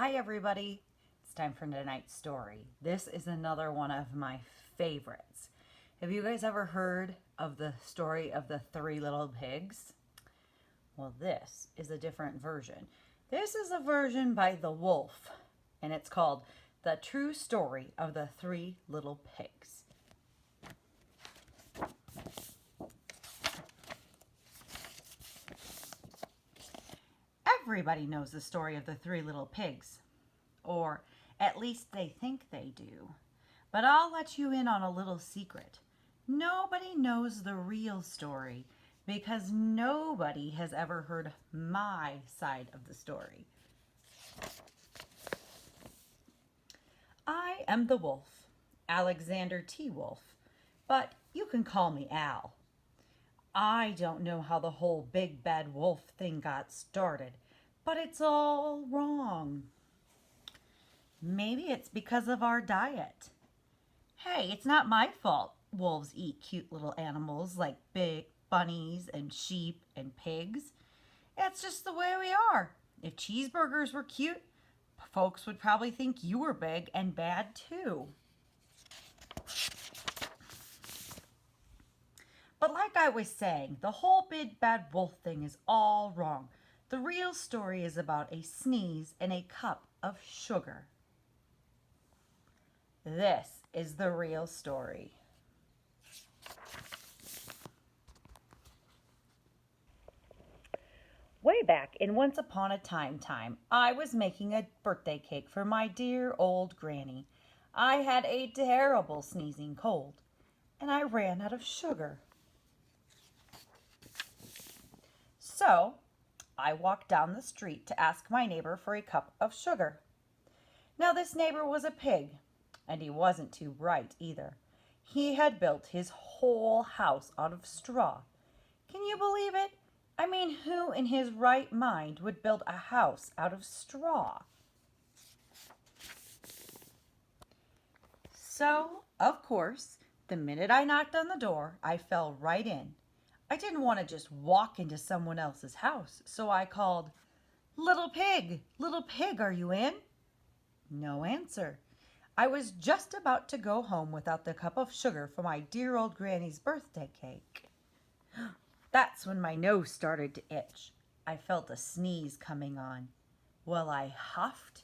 Hi, everybody. It's time for tonight's story. This is another one of my favorites. Have you guys ever heard of the story of the Three Little Pigs? Well, this is a different version. This is a version by The Wolf, and it's called The True Story of the Three Little Pigs. Everybody knows the story of the Three Little Pigs, or at least they think they do. But I'll let you in on a little secret. Nobody knows the real story because nobody has ever heard my side of the story. I am the wolf, Alexander T. Wolf, but you can call me Al. I don't know how the whole big bad wolf thing got started, but it's all wrong. Maybe it's because of our diet. Hey, it's not my fault wolves eat cute little animals like big bunnies and sheep and pigs. It's just the way we are. If cheeseburgers were cute, folks would probably think you were big and bad too. But like I was saying, the whole big bad wolf thing is all wrong. The real story is about a sneeze and a cup of sugar. This is the real story. Way back in Once Upon a Time, I was making a birthday cake for my dear old granny. I had a terrible sneezing cold, and I ran out of sugar. So, I walked down the street to ask my neighbor for a cup of sugar. Now, this neighbor was a pig, and he wasn't too bright either. He had built his whole house out of straw. Can you believe it? I mean, who in his right mind would build a house out of straw? So, of course, the minute I knocked on the door, I fell right in. I didn't want to just walk into someone else's house, so I called, Little pig, are you in?" No answer. I was just about to go home without the cup of sugar for my dear old granny's birthday cake. That's when my nose started to itch. I felt a sneeze coming on. Well, I huffed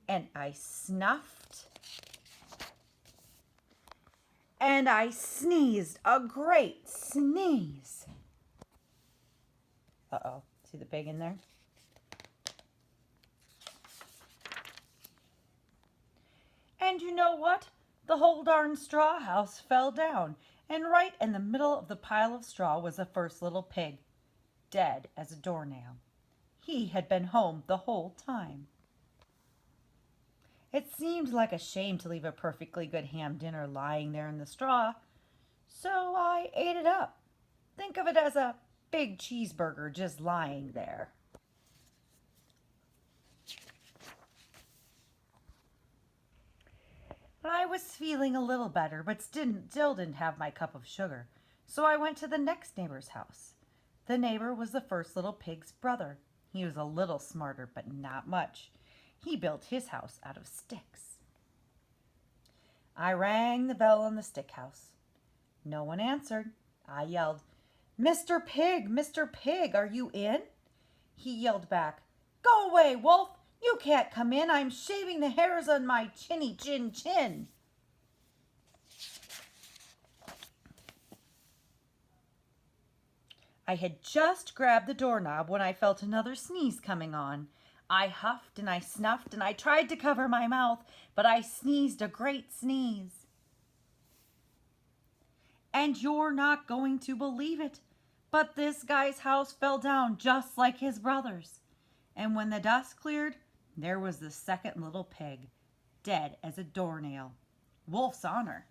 and I snuffed and I sneezed a great sneeze. Uh-oh, see the pig in there? And you know what? The whole darn straw house fell down, and right in the middle of the pile of straw was the first little pig, dead as a doornail. He had been home the whole time. It seemed like a shame to leave a perfectly good ham dinner lying there in the straw, so I ate it up. Think of it as a big cheeseburger just lying there. I was feeling a little better, but still didn't have my cup of sugar, so I went to the next neighbor's house. The neighbor was the first little pig's brother. He was a little smarter, but not much. He built his house out of sticks. I rang the bell on the stick house. No one answered. I yelled, Mr. Pig, are you in?" He yelled back, "Go away, wolf! You can't come in. I'm shaving the hairs on my chinny chin. I had just grabbed the doorknob when I felt another sneeze coming on. I huffed and I snuffed and I tried to cover my mouth, but I sneezed a great sneeze. And you're not going to believe it, but this guy's house fell down just like his brother's. And when the dust cleared, there was the second little pig, dead as a doornail. Wolf's honor.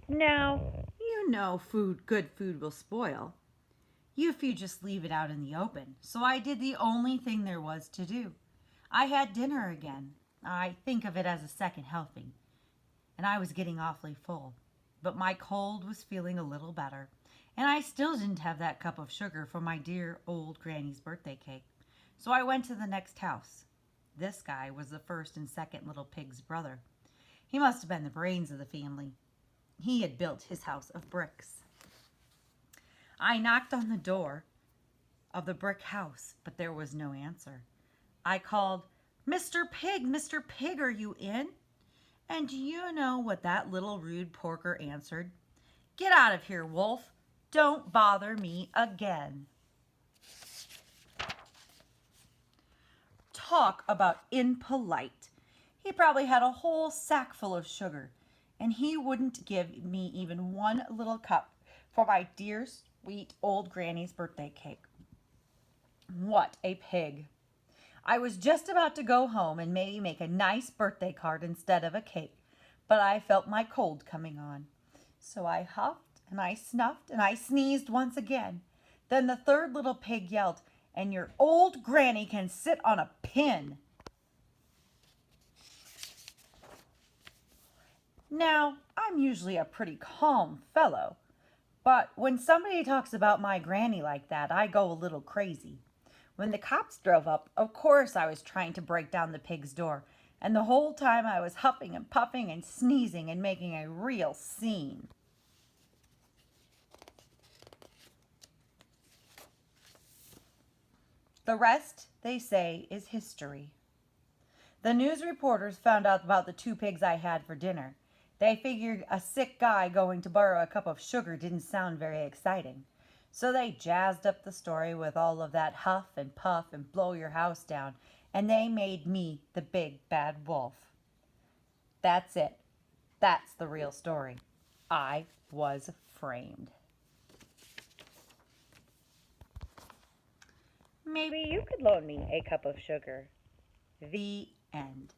Now, you know good food will spoil if you just leave it out in the open. So I did the only thing there was to do. I had dinner again. I think of it as a second helping. And I was getting awfully full. But my cold was feeling a little better. And I still didn't have that cup of sugar for my dear old granny's birthday cake. So I went to the next house. This guy was the first and second little pig's brother. He must have been the brains of the family. He had built his house of bricks. I knocked on the door of the brick house, but there was no answer. I called, "Mr. Pig, Mr. Pig, are you in?" And do you know what that little rude porker answered? "Get out of here, Wolf. Don't bother me again." Talk about impolite. He probably had a whole sack full of sugar, and he wouldn't give me even one little cup for my dear sweet old granny's birthday cake. What a pig. I was just about to go home and maybe make a nice birthday card instead of a cake, but I felt my cold coming on. So I huffed and I snuffed and I sneezed once again. Then the third little pig yelled, "And your old granny can sit on a pin." Now, I'm usually a pretty calm fellow, but when somebody talks about my granny like that, I go a little crazy. When the cops drove up, of course I was trying to break down the pig's door, and the whole time I was huffing and puffing and sneezing and making a real scene. The rest, they say, is history. The news reporters found out about the two pigs I had for dinner. They figured a sick guy going to borrow a cup of sugar didn't sound very exciting. So they jazzed up the story with all of that huff and puff and blow your house down, and they made me the big bad wolf. That's it. That's the real story. I was framed. Maybe you could loan me a cup of sugar. The end.